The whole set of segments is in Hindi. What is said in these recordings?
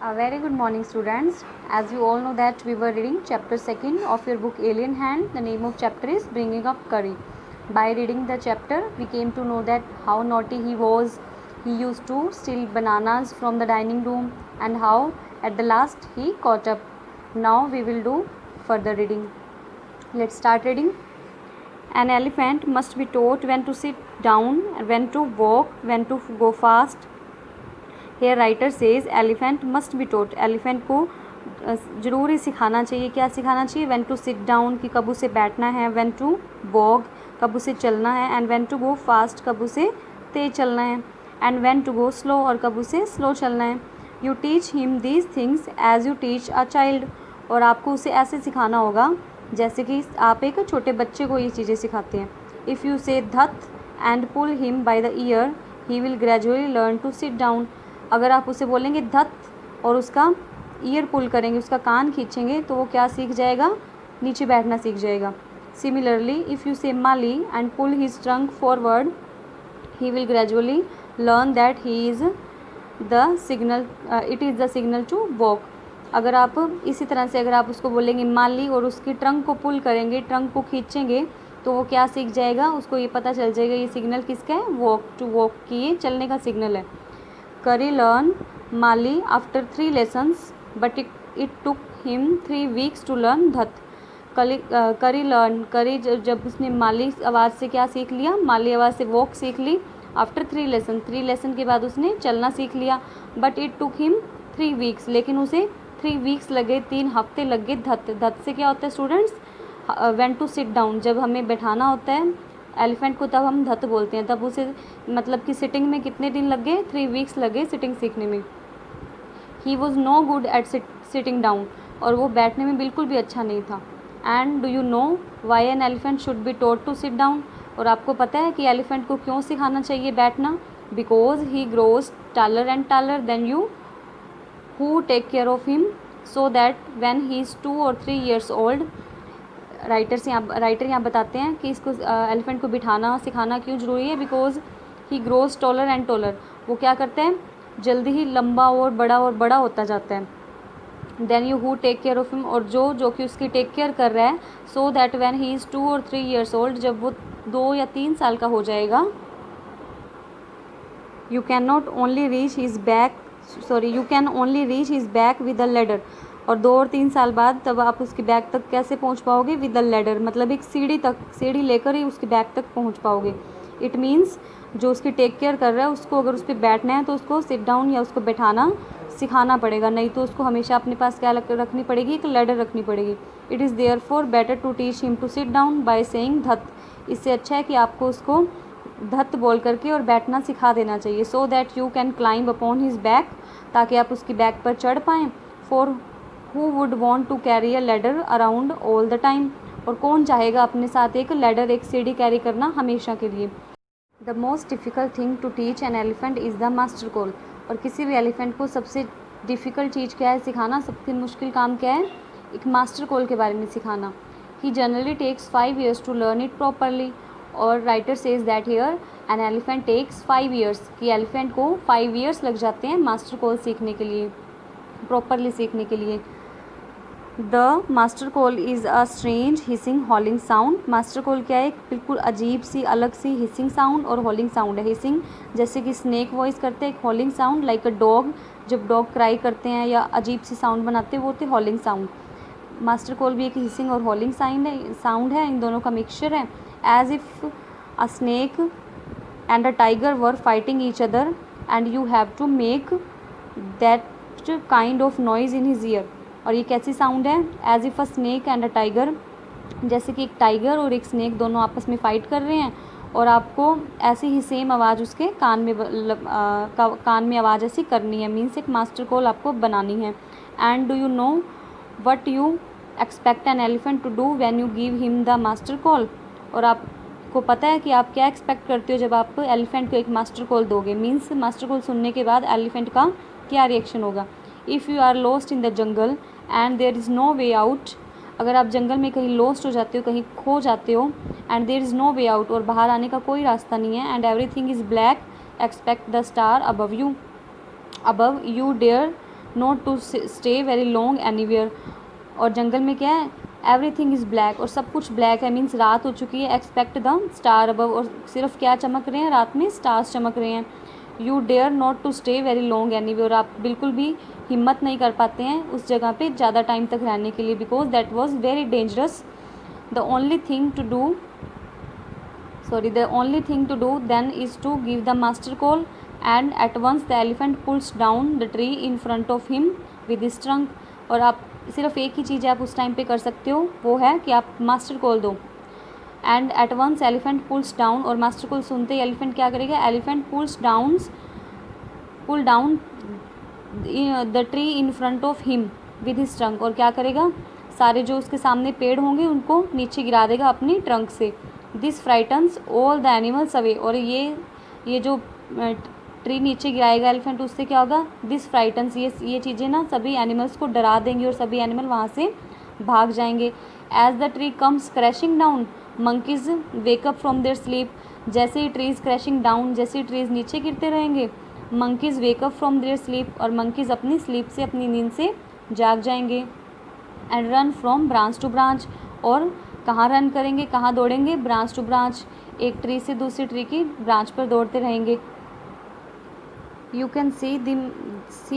A very good morning, students. As you all know that we were reading chapter 2 of your book Alien Hand. The name of chapter is Bringing Up Curry. By reading the chapter, we came to know that how naughty he was. He used to steal bananas from the dining room and how at the last he caught up. Now we will do further reading. Let's start reading. An elephant must be taught when to sit down, when to walk, when to go fast. Here writer says elephant must be taught, elephant को ज़रूर ही सिखाना चाहिए. क्या सिखाना चाहिए? व्हेन टू सिट डाउन, कि कब उसे बैठना है. व्हेन टू वॉक, कब उसे चलना है. And when to go fast, कब उसे तेज चलना है. And when to go slow, और कब उसे स्लो चलना है. You teach him these things as you teach a child, और आपको उसे ऐसे सिखाना होगा जैसे कि आप एक छोटे बच्चे को ये चीज़ें सिखाते हैं. इफ़ यू से धत and pull him by the ear, he will gradually learn to sit down. अगर आप उसे बोलेंगे धत और उसका ईयर पुल करेंगे, उसका कान खींचेंगे, तो वो क्या सीख जाएगा? नीचे बैठना सीख जाएगा. सिमिलरली इफ़ यू से माली and pull his trunk forward, he will gradually learn that he is the signal, it is the signal to walk. अगर आप इसी तरह से अगर आप उसको बोलेंगे माली और उसकी ट्रंक को पुल करेंगे, ट्रंक को खींचेंगे, तो वो क्या सीख जाएगा? उसको ये पता चल जाएगा ये सिग्नल किसका है? वॉक, टू वॉक की ये चलने का सिग्नल है. Curry learned Mali after 3 lessons, but it took him 3 weeks to learn Dhat. करी जब उसने माली आवाज़ से क्या सीख लिया? माली आवाज़ से वॉक सीख ली. आफ्टर 3 लेसन के बाद उसने चलना सीख लिया. But it took him 3 weeks, लेकिन उसे 3 वीक्स लगे, 3 हफ्ते लग गए. धत से क्या होता है students? When to sit down, जब हमें बैठाना होता है एलिफेंट को, तब हम धत बोलते हैं. तब उसे मतलब कि सिटिंग में कितने दिन लग गए? 3 वीक्स लगे सिटिंग सीखने में. He was no good at sitting down, और वो बैठने में बिल्कुल भी अच्छा नहीं था. And do you know why an elephant should be taught to sit down, और आपको पता है कि एलिफेंट को क्यों सिखाना चाहिए बैठना? Because he grows taller and taller than you who take care of him, so that when he is 2 or 3 years old. Writer यहाँ बताते हैं कि इसको एलिफेंट को बिठाना सिखाना क्यों ज़रूरी है? Because he grows taller and taller, वो क्या करते हैं? जल्दी ही लंबा और बड़ा होता जाता है. Then you who take care of him, और जो कि उसकी टेक केयर कर रहा है. So that when he is 2 or 3 years old, जब वो 2 या 3 साल का हो जाएगा, you can not only reach his back, you can only reach his back with a ladder, और 2 और 3 साल बाद तब आप उसकी बैग तक कैसे पहुंच पाओगे? विद द लेडर, मतलब एक सीढ़ी लेकर ही उसकी बैग तक पहुंच पाओगे. इट मीन्स जो उसकी टेक केयर कर रहा है उसको अगर उस पर बैठना है तो उसको सिट डाउन या उसको बैठाना सिखाना पड़ेगा, नहीं तो उसको हमेशा अपने पास क्या रखनी पड़ेगी? एक लेडर रखनी पड़ेगी. It is there for better to teach him to sit down by saying धत. इससे अच्छा है कि आपको उसको धत बोल करके और बैठना सिखा देना चाहिए. सो that you can climb upon his back, ताकि आप उसकी बैक पर चढ़ पाएँ. For Who would want to carry a ladder around all the time, और कौन चाहेगा अपने साथ एक लैडर, एक सीढ़ी कैरी करना हमेशा के लिए. The most difficult thing to teach an elephant is the master call, और किसी भी एलिफेंट को सबसे डिफ़िकल्ट चीज़ क्या है सिखाना? सबसे मुश्किल काम क्या है? एक मास्टर कॉल के बारे में सिखाना. He generally takes 5 years to learn it properly, और writer says that here an elephant takes 5 years, कि एलिफेंट को 5 years लग जाते हैं मास्टर कॉल सीखने के लिए, प्रॉपरली सीखने के लिए. The master call is a strange hissing हॉलिंग sound. Master call क्या है? एक बिल्कुल अजीब सी अलग सी हिसिंग साउंड और हॉलिंग साउंड है. हिसिंग जैसे कि स्नेक वॉइस करते हैं, हॉलिंग साउंड लाइक अ डॉग, जब डॉग क्राई करते हैं या अजीब सी साउंड बनाते हैं वो होते हॉलिंग साउंड. मास्टर कॉल भी एक हिसिंग और हॉलिंग साउंड है, इन दोनों का मिक्सचर है. As if a snake and a tiger were fighting each other and you have to make that kind of noise in his ear. और ये कैसी साउंड है? As if a snake and a tiger, जैसे कि एक टाइगर और एक स्नेक दोनों आपस में फ़ाइट कर रहे हैं, और आपको ऐसी ही सेम आवाज़ उसके कान में आवाज़ ऐसी करनी है. मीन्स एक मास्टर कॉल आपको बनानी है. And do you know what you expect an elephant to do when you give him the master call, और आपको पता है कि आप क्या एक्सपेक्ट करते हो जब आप एलिफेंट को एक मास्टर कॉल दोगे? मीन्स मास्टर कॉल सुनने के बाद एलिफेंट का क्या रिएक्शन होगा? If you are lost in the jungle and there is no way out, अगर आप जंगल में कहीं लॉस्ट हो जाते हो, कहीं खो जाते हो, and there is no way out, और बाहर आने का कोई रास्ता नहीं है, and everything is black expect the star above you dare not to stay very long anywhere. और जंगल में क्या है, एवरीथिंग इज़ ब्लैक, और सब कुछ ब्लैक है, मीन्स रात हो चुकी है। एक्सपेक्ट द स्टार अबव, और सिर्फ क्या चमक रहे हैं रात में, स्टार्स चमक रहे हैं। You dare not to stay very long anywhere, और आप बिल्कुल भी हिम्मत नहीं कर पाते हैं उस जगह पे ज़्यादा टाइम तक रहने के लिए, because that was very dangerous. The only thing to do then is to give the master call, and at once the elephant pulls down the tree in front of him with his trunk। और आप सिर्फ एक ही चीज़ आप उस टाइम पे कर सकते हो, वो है कि आप मास्टर कॉल दो। And at once elephant pulls down, और मास्टर कॉल सुनते ही एलिफेंट क्या करेगा, elephant pull down the tree in front of him with his trunk, और क्या करेगा, सारे जो उसके सामने पेड़ होंगे उनको नीचे गिरा देगा अपनी ट्रंक से। This frightens all the animals away, और ये जो ट्री नीचे गिराएगा एलिफेंट, उससे क्या होगा, दिस फ्राइटन्स, ये चीज़ें ना सभी एनिमल्स को डरा देंगी और सभी एनिमल वहाँ से भाग जाएंगे। As the tree comes crashing down monkeys wake up from their sleep, जैसे ही ट्रीज क्रैशिंग डाउन, जैसे ही ट्रीज नीचे गिरते रहेंगे, monkeys wake up from their sleep, और मंकीज अपनी स्लीप से, अपनी नींद से जाग जाएंगे। And run from branch to branch, और कहाँ रन करेंगे, कहाँ दौड़ेंगे, ब्रांच टू ब्रांच, एक ट्री से दूसरी ट्री की ब्रांच पर दौड़ते रहेंगे। You can see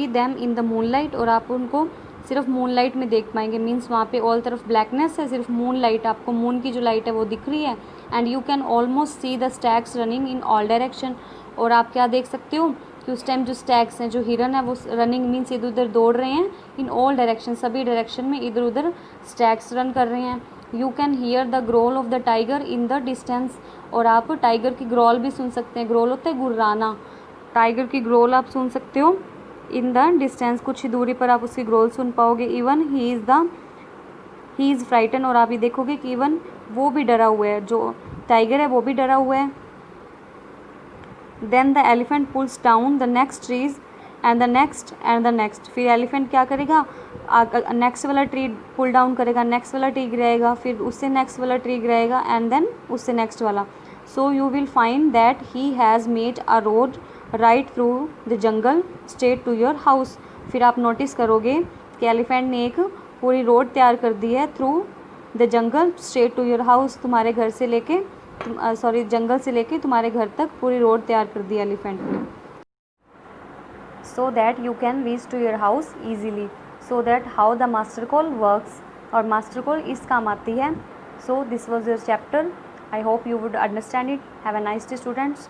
them in the moonlight, और आप उनको सिर्फ मूनलाइट में देख पाएंगे, मीन्स वहाँ पे ऑल तरफ ब्लैकनेस है, सिर्फ मूनलाइट, आपको मून की जो लाइट है वो दिख रही है। And you can almost see the stags running in all direction, और आप क्या देख सकते हो कि उस टाइम जो स्टैग्स हैं, जो हिरन है, वो रनिंग मीन्स इधर उधर दौड़ रहे हैं, इन ऑल डायरेक्शन, सभी डायरेक्शन में इधर उधर स्टैग्स रन कर रहे हैं। You can hear the growl of the tiger in the distance, और आप टाइगर की ग्रोल भी सुन सकते हैं, ग्रोल होता है गुर्राना, टाइगर की ग्रोल आप सुन सकते हो इन द डिस्टेंस, कुछ ही दूरी पर आप उसकी ग्रोल सुन पाओगे। इवन ही इज़ फ्राइटन, और आप ये देखोगे कि इवन वो भी डरा हुआ है, जो टाइगर है वो भी डरा हुआ है। Then the elephant pulls down the next trees and the next and the next, फिर एलिफेंट क्या करेगा, नेक्स्ट वाला ट्री पुल डाउन करेगा, नेक्स्ट वाला ट्री गिराएगा, फिर उससे नेक्स्ट वाला ट्री गिराएगा, एंड देन उससे नेक्स्ट वाला। So you will find that he has made a road right through the jungle straight to your house, फिर आप नोटिस करोगे कि एलिफेंट ने एक पूरी रोड तैयार कर दी है through the jungle straight to your house, तुम्हारे घर से लेके जंगल से लेके तुम्हारे घर तक पूरी रोड तैयार कर दी एलिफेंट ने, so that you can reach to your house easily. So that how the master call works, और मास्टर कॉल इस काम आती है। So this was your chapter, I hope you would understand it. Have a nice day, students.